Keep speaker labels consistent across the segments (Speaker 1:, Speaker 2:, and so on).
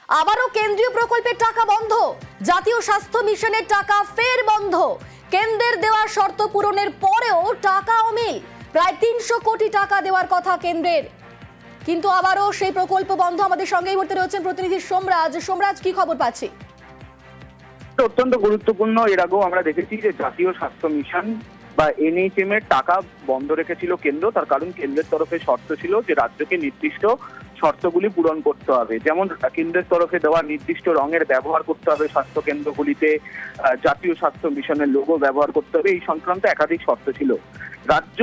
Speaker 1: আবারও কেন্দ্রীয় প্রকল্পের টাকা বন্ধ, জাতীয় স্বাস্থ্য মিশনের টাকা ফের বন্ধ। কেন্দ্রের দেওয়া শর্ত পূরণের পরেও টাকা অমিল। প্রায় ৩০০ কোটি টাকা দেওয়ার কথা কেন্দ্রের, কিন্তু আবারও সেই প্রকল্প বন্ধ। আমাদের সঙ্গে এই মুহূর্তে রয়েছেন প্রতিনিধি সোমরাজ। সোমরাজ, কি খবর পাচ্ছি?
Speaker 2: অত্যন্ত গুরুত্বপূর্ণ। এর আগেও আমরা দেখেছি যে জাতীয় স্বাস্থ্য মিশন বা NHM এর টাকা বন্ধ রেখেছিল কেন্দ্র। তার কারণ কেন্দ্রের তরফে শর্ত ছিল যে রাজ্যকে নির্দিষ্ট শর্তগুলি পূরণ করতে হবে, যেমন কেন্দ্রের তরফে দেওয়া নির্দিষ্ট রঙের ব্যবহার করতে হবে স্বাস্থ্য কেন্দ্রগুলিতে, জাতীয় স্বাস্থ্য মিশনের লোগো ব্যবহার করতে হবে, এই সংক্রান্ত একাধিক শর্ত ছিল। রাজ্য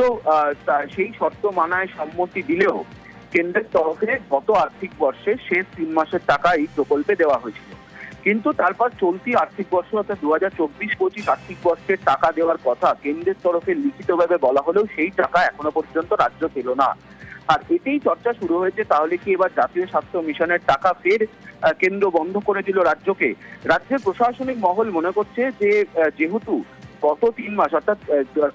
Speaker 2: সেই শর্ত মানায় সম্মতি দিলেও কেন্দ্রের তরফে গত আর্থিক বর্ষে শেষ 3 মাসের টাকা এই প্রকল্পে দেওয়া হয়েছিল। কিন্তু তারপর চলতি আর্থিক বর্ষ অর্থাৎ 2024-25 আর্থিক বর্ষের টাকা দেওয়ার কথা কেন্দ্রের তরফে লিখিতভাবে বলা হলেও সেই টাকা এখনো পর্যন্ত রাজ্য পেল না। আর এতেই চর্চা শুরু হয়েছে, তাহলে কি এবার জাতীয় স্বাস্থ্য মিশনের টাকা ফের কেন্দ্র বন্ধ করে দিল রাজ্যকে? রাজ্যের প্রশাসনিক মহল মনে করছে যে যেহেতু গত 3 মাস অর্থাৎ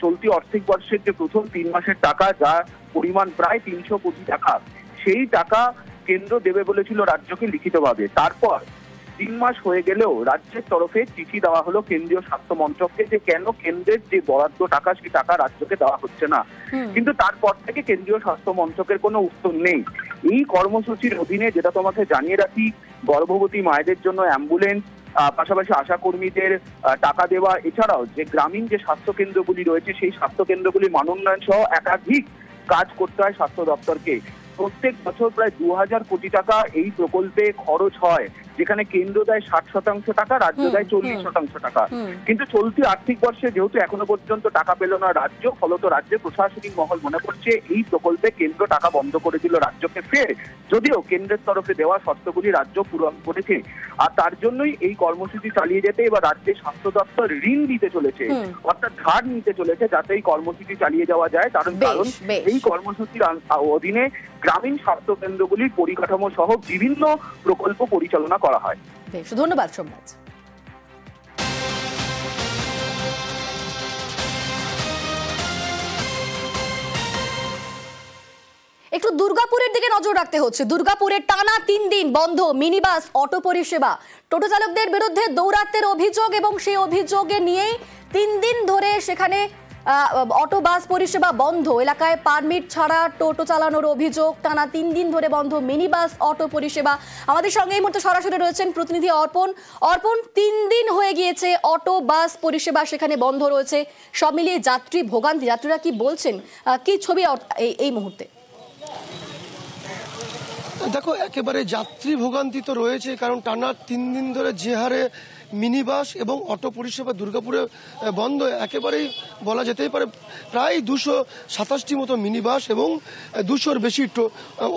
Speaker 2: চলতি আর্থিক বর্ষের যে প্রথম 3 মাসের টাকা, যা পরিমাণ প্রায় 300 কোটি টাকা, সেই টাকা কেন্দ্র দেবে বলেছিল রাজ্যকে লিখিতভাবে। তারপর 3 মাস হয়ে গেলেও রাজ্যের তরফে চিঠি দেওয়া হলো কেন্দ্রীয় স্বাস্থ্য মন্ত্রককে যে কেন কেন্দ্রের যে বরাদ্দ টাকা সেই টাকা রাজ্যকে দেওয়া হচ্ছে না। কিন্তু তারপর থেকে কেন্দ্রীয় স্বাস্থ্য মন্ত্রকের কোনো উত্তর নেই। এই কর্মসূচির অধীনে, যেটা তোমাকে জানিয়ে রাখি, গর্ভবতী মায়েদের জন্য অ্যাম্বুলেন্স, পাশাপাশি আশা কর্মীদের টাকা দেওয়া, এছাড়াও যে গ্রামীণ যে স্বাস্থ্য কেন্দ্রগুলি রয়েছে সেই স্বাস্থ্য কেন্দ্রগুলি মানোন্নয়ন সহ একাধিক কাজ করতে হয় স্বাস্থ্য দপ্তরকে। প্রত্যেক বছর প্রায় 2000 কোটি টাকা এই প্রকল্পে খরচ হয়, যেখানে কেন্দ্র দেয় 60% টাকা, রাজ্য দেয় 40% টাকা। কিন্তু চলতি আর্থিক বর্ষে যেহেতু এখনো পর্যন্ত টাকা পেল না রাজ্য, ফলত রাজ্যের প্রশাসনিক মহল মনে করছে এই প্রকল্পে কেন্দ্র টাকা বন্ধ করে দিল রাজ্যকে ফের, যদিও কেন্দ্রের তরফে দেওয়া শর্তগুলি রাজ্য পূরণ করেছে। আর তার জন্যই এই কর্মসূচি চালিয়ে যেতে এবার রাজ্যের স্বাস্থ্য দপ্তর ঋণ দিতে চলেছে, অর্থাৎ ধার নিতে চলেছে, যাতে এই কর্মসূচি চালিয়ে যাওয়া যায়। কারণ এই কর্মসূচির অধীনে গ্রামীণ স্বাস্থ্য কেন্দ্রগুলির পরিকাঠামো সহ বিভিন্ন প্রকল্প পরিচালনা করা হয়।
Speaker 1: বেশ, ধন্যবাদ সোমরাজ। একটু দুর্গাপুরের দিকে নজর রাখতে হচ্ছে। দুর্গাপুরে টানা 3 দিন বন্ধ মিনিবাস অটো পরিষেবা। টোটো চালকদের বিরুদ্ধে দৌরাত্মের অভিযোগ এবং সেই অভিযোগে নিয়েই 3 দিন ধরে সেখানে অটো বাস পরিষেবা বন্ধ। এলাকায় পারমিট ছাড়া টোটো চালানোর অভিযোগ। টানা 3 দিন ধরে বন্ধ মিনি বাস অটো পরিষেবা। আমাদের সঙ্গে এই মুহূর্তে সরাসরি রয়েছেন প্রতিনিধি অর্পণ। অর্পণ, 3 দিন হয়ে গিয়েছে অটো বাস পরিষেবা সেখানে বন্ধ রয়েছে। সব মিলিয়ে যাত্রী ভোগান্তি, যাত্রীরা কি বলছেন, কি ছবি এই মুহূর্তে?
Speaker 3: দেখো, একেবারে যাত্রী ভোগান্তি তো রয়েছে, কারণ টানা 3 দিন ধরে যে হারে মিনি বাস এবং অটো পরিষেবা দুর্গাপুরে বন্ধ, একেবারেই বলা যেতেই পারে প্রায় 227টি মতো মিনি বাস এবং 200-র বেশি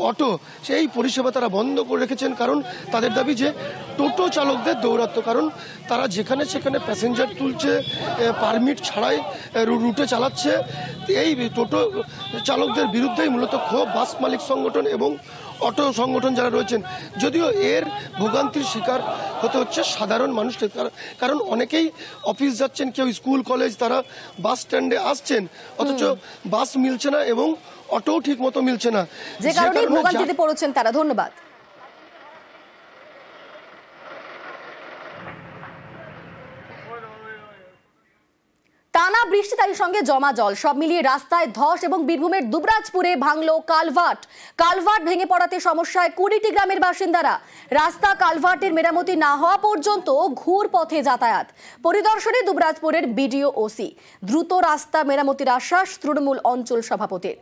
Speaker 3: অটো সেই পরিষেবা তারা বন্ধ করে রেখেছেন। কারণ তাদের দাবি যে টোটো চালকদের দৌরাত্ম, কারণ তারা যেখানে সেখানে প্যাসেঞ্জার তুলছে, পারমিট ছাড়াই রুটে চালাচ্ছে। এই টোটো চালকদের বিরুদ্ধেই মূলত ক্ষোভ বাস মালিক সংগঠন এবং অটো সংগঠন যারা রয়েছেন। যদিও এর ভোগান্তির শিকার হতে হচ্ছে সাধারণ মানুষ, কারণ অনেকেই অফিস যাচ্ছেন, কেউ স্কুল কলেজ, তারা বাস স্ট্যান্ডে আসছেন, অথচ বাস মিলছে না এবং অটোও ঠিক মতো মিলছে না,
Speaker 1: যে কারণে ভোগান্তিতে পড়েছেন তারা। ধন্যবাদ। টানা বৃষ্টি, তার সঙ্গে জমা জল, সব মিলিয়ে রাস্তায় ধস এবং বীরভূমের দুবরাজপুরে ভাঙলো কালভার্ট। কালভার্ট ভেঙে পড়াতে সমস্যায় 20টি গ্রামের বাসিন্দারা। রাস্তা কালভার্টের মেরামতি না হওয়া পর্যন্ত ঘুর পথে যাতায়াত। পরিদর্শনে দুবরাজপুরের বিডিও ওসি। দ্রুত রাস্তা মেরামতির আশ্বাস তৃণমূল অঞ্চল সভাপতির।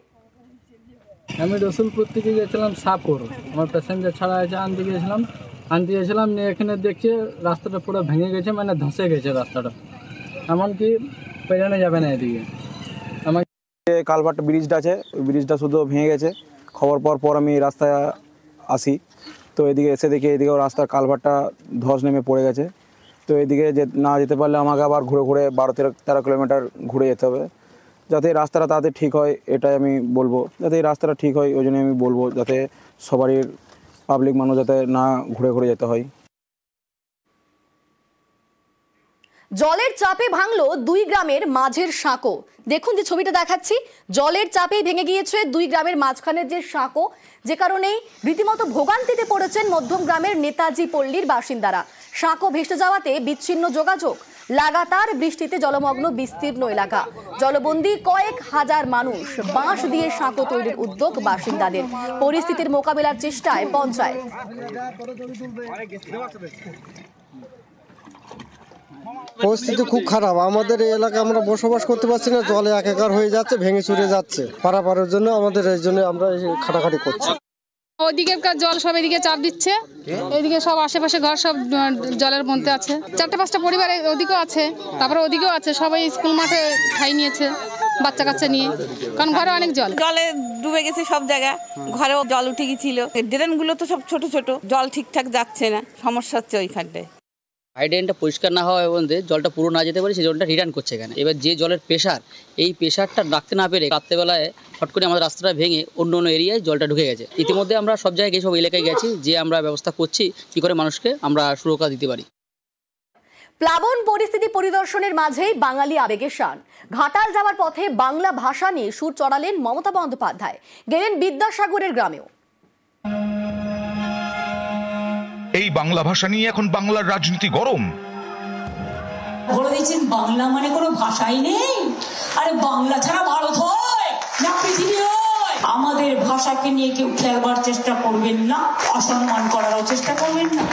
Speaker 4: আমি রসুলপুর থেকে গেছিলাম সাপুর, আমার প্যাসেঞ্জার ছাড়া আছে, আনতে গেছিলাম নিয়ে এখানে দেখছি রাস্তাটা পুরো ভেঙে গেছে, মানে ধসে গেছে রাস্তাটা, এমনকি পেরানো যাবে না এদিকে। আমার
Speaker 5: কালভার্ট ব্রিজটা আছে, ওই ব্রিজটা শুধু ভেঙে গেছে। খবর পাওয়ার পর আমি রাস্তায় আসি, তো এদিকে এসে দেখি এদিকেও রাস্তার কালভার্টটা ধস নেমে পড়ে গেছে। তো এদিকে না যেতে পারলে আমাকে আবার ঘুরে 12-13 কিলোমিটার ঘুরে যেতে হবে, যাতে এই রাস্তাটা তাড়াতাড়ি ঠিক হয়। এটাই আমি বলবো, যাতে এই রাস্তাটা ঠিক হয়, ওই জন্য আমি বলবো যাতে সবারই পাবলিক মানুষ যাতে না ঘুরে যেতে হয়।
Speaker 1: জলের চাপে ভাঙলো 2 গ্রামের মাঝের সাঁকো। দেখুন যে ছবিটা দেখাচ্ছি, জলের চাপেই ভেঙে গিয়েছে 2 গ্রামের মাঝখানের যে সাঁকো, যে কারণেই রীতিমতো ভোগান্তিতে পড়েছেন মধ্যম গ্রামের নেতাজি পল্লীর বাসিন্দারা। সাঁকো ভেসে যাওয়াতে বিচ্ছিন্ন যোগাযোগ, লাগাতার বৃষ্টিতে জলমগ্ন বিস্তীর্ণ এলাকা, জলবন্দী কয়েক হাজার মানুষ। বাঁশ দিয়ে সাঁকো তৈরির উদ্যোগ বাসিন্দাদের। পরিস্থিতির মোকাবিলার চেষ্টায় পঞ্চায়েত।
Speaker 6: পরিস্থিতি খুব খারাপ। আমাদের এই এলাকায় আমরা বসবাস করতে পারছি না, জলে একাকার হয়ে যাচ্ছে, ভেঙে চুরে যাচ্ছে। পারাপারের জন্য আমাদের এই জন্য আমরা খাটাখাটি করছি।
Speaker 7: ওইদিকে জল সব এদিকে চাপ দিচ্ছে, এদিকে সব আশেপাশে ঘর সব জলের মধ্যে আছে। 4-5টা পরিবার ওদিকেও আছে, তারপরে ওদিকেও আছে। সবাই স্কুল মাঠে ঠাই নিয়েছে বাচ্চা কাচ্চা নিয়ে, কারণ ঘরে অনেক জল।
Speaker 8: জলে ডুবে গেছে সব জায়গা, ঘরেও জল উঠে গেছিল। ড্রেনগুলো তো সব ছোট ছোট, জল ঠিকঠাক যাচ্ছে না, সমস্যা হচ্ছে ওইখানটায়।
Speaker 9: হাইড্রেনটা পরিষ্কার না হওয়া এবং জলটা পুরো না যেতে পারে, সেই জলটা রিটার্ন করছে এখানে। এবার যে জলের প্রেশার, এই প্রেশারটা রাখতে না পেরে রাত্রেবেলায় হট করে আমাদের রাস্তাটা ভেঙে অন্য অন্য এরিয়ায় জলটা ঢুকে গেছে। ইতিমধ্যে আমরা সব জায়গায় সব এলাকায় গেছি, যে আমরা ব্যবস্থা করছি কী করে মানুষকে আমরা সুরক্ষা দিতে পারি।
Speaker 1: প্লাবন পরিস্থিতি পরিদর্শনের মাঝেই বাঙালি আবেগের শান। ঘাটাল যাওয়ার পথে বাংলা ভাষা নিয়ে সুর চড়ালেন মমতা বন্দ্যোপাধ্যায়। গেলেন বিদ্যাসাগরের গ্রামেও।
Speaker 10: এই বাংলা ভাষা নিয়ে এখন বাংলার রাজনীতি গরম।
Speaker 11: বলে দিচ্ছেন বাংলা মানে কোনো ভাষাই নেই, আরে বাংলা ছাড়া ভারত হয় না পৃথিবী হয়। আমাদের ভাষাকে নিয়ে কেউ খেলবার চেষ্টা করবেন না, অসম্মান করারও চেষ্টা করবেন না।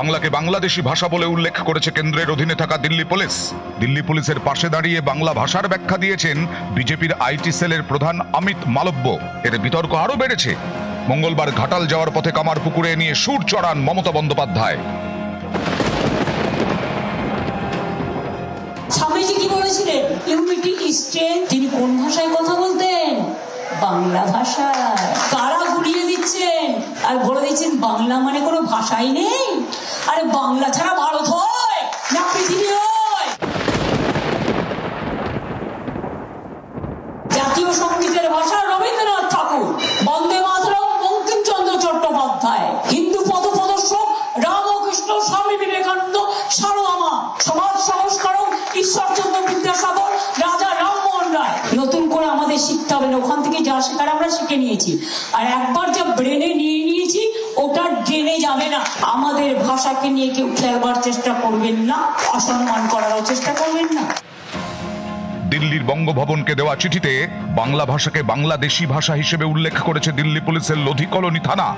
Speaker 10: বাংলাকে বাংলাদেশি ভাষা বলে উল্লেখ করেছে কেন্দ্রের অধীনে থাকা দিল্লি পুলিশ। দিল্লি পুলিশের পাশে দাঁড়িয়ে বাংলা ভাষার ব্যাখ্যা দিয়েছেন বিজেপির আইটি সেলের প্রধান অমিত মালব্য। এর বিতর্ক আরো বেড়েছে। মঙ্গলবার ঘাটাল যাওয়ার পথে কামারপুকুরে নিয়ে সুর চড়ান মমতা বন্দ্যোপাধ্যায়।
Speaker 11: স্বামীজি কি বলেছিলেন? Unity is strength. তিনি কোন ভাষায় কথা বলতেন? বাংলা ভাষায়। কারা গুলিয়ে দিচ্ছেন আর বলে দিচ্ছেন বাংলা মানে কোনো ভাষাই নেই, আরে বাংলা ছাড়া ভারত হয় না পৃথিবী হয়। জাতীয় সঙ্গীতের ভাষা রবীন্দ্রনাথ ঠাকুর, বন্দে মাতরম বঙ্কিমচন্দ্র চট্টোপাধ্যায়, হিন্দু পথপ্রদর্শক রামকৃষ্ণ স্বামী বিবেকানন্দ, সারদামা, সমাজ সংস্কারক ঈশ্বরচন্দ্র বিদ্যাসাগর, রাজা রামমোহন রায়। নতুন করে আমাদের শিখতে হবে না, ওখান থেকে যা শেখার আমরা শিখে নিয়েছি, আর একবার যা ব্রেনে নিয়ে নিয়েছি ওটা ড্রেনে যাবে না। আমাদের ভাষাকে নিয়ে কেউ খেলবার চেষ্টা করবেন না, অসম্মান করারও চেষ্টা করবেন না।
Speaker 10: দিল্লির বঙ্গভবনকে দেওয়া চিঠিতে বাংলা ভাষাকে বাংলাদেশি ভাষা হিসেবে উল্লেখ করেছে দিল্লি পুলিশের লোধি কলোনি থানা।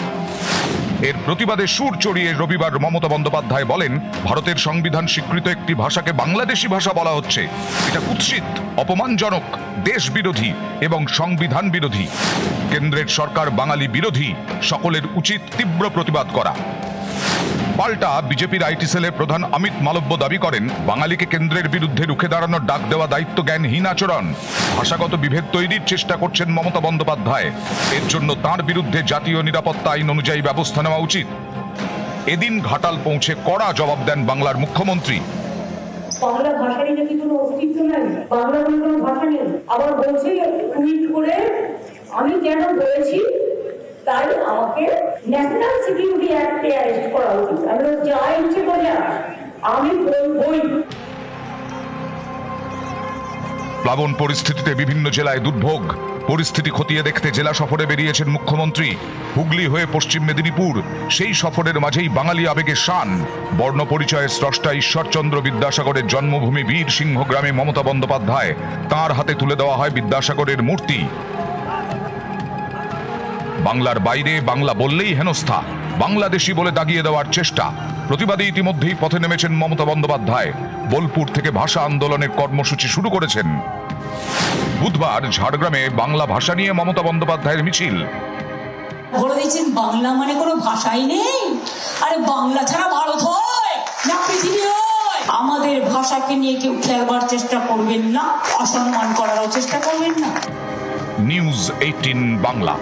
Speaker 10: এর প্রতিবাদে সুর চড়িয়ে রবিবার মমতা বন্দ্যোপাধ্যায় বলেন, ভারতের সংবিধান স্বীকৃত একটি ভাষাকে বাংলাদেশি ভাষা বলা হচ্ছে। এটা কুৎসিত, অপমানজনক, দেশ বিরোধী এবং সংবিধান বিরোধী। কেন্দ্রের সরকার বাঙালি বিরোধী, সকলের উচিত তীব্র প্রতিবাদ করা। পাল্টা বিজেপির আইটি সেলের প্রধান অমিত মালব্য দাবি করেন, বাঙালিকে কেন্দ্রের বিরুদ্ধে রুখে দাঁড়ানোর ডাক দেওয়া দায়িত্ব জ্ঞানহীন আচরণ। ভাষাগত বিভেদ তৈরির চেষ্টা করছেন মমতা বন্দ্যোপাধ্যায়। এর জন্য তাঁর বিরুদ্ধে জাতীয় নিরাপত্তা আইন অনুযায়ী ব্যবস্থা নেওয়া উচিত। এদিন ঘাটাল পৌঁছে কড়া জবাব দেন বাংলার মুখ্যমন্ত্রী।
Speaker 11: বাংলা ভাষারই নাকি কোনো অস্তিত্ব নেই, বাংলা বলে কোনো ভাষা নেই। আবার বলছি টুইট করে আমি কেন বলেছি তাই আমাকে ন্যাশনাল সিকিউরিটি অ্যাক্টে অ্যারেস্ট করা উচিত। আমি যা ইচ্ছে করে আমি বলবই।
Speaker 10: প্লাবন পরিস্থিতিতে বিভিন্ন জেলায় দুর্ভোগ। পরিস্থিতি খতিয়ে দেখতে জেলা সফরে বেরিয়েছেন মুখ্যমন্ত্রী। হুগলি হয়ে পশ্চিম মেদিনীপুর, সেই সফরের মাঝেই বাঙালি আবেগের শান। বর্ণ পরিচয়ের স্রষ্টা ঈশ্বরচন্দ্র বিদ্যাসাগরের জন্মভূমি বীর সিংহ গ্রামে মমতা বন্দ্যোপাধ্যায়, তাঁর হাতে তুলে দেওয়া হয় বিদ্যাসাগরের মূর্তি। বাংলার বাইরে বাংলা বললেই হেনস্থা, বাংলাদেশি বলে দাগিয়ে দেওয়ার চেষ্টা। প্রতিবাদে ইতিমধ্যেই পথে নেমেছেন মমতা বন্দ্যোপাধ্যায়। বোলপুর থেকে ভাষা আন্দোলনের কর্মসূচি শুরু করেছেন। বুধবার ঝাড়গ্রামে বাংলা ভাষা নিয়ে মমতা বন্দ্যোপাধ্যায়ের মিছিল।
Speaker 11: বলে দিচ্ছেন বাংলা মানে কোনো ভাষাই নেই, আরে বাংলা ছাড়া ভারত হয় না পৃথিবী হয়। আমাদের ভাষাকে নিয়ে কেউ খেলবার চেষ্টা করবেন না, অসম্মান করারও চেষ্টা করবেন না।
Speaker 10: নিউজ 18 বাংলা।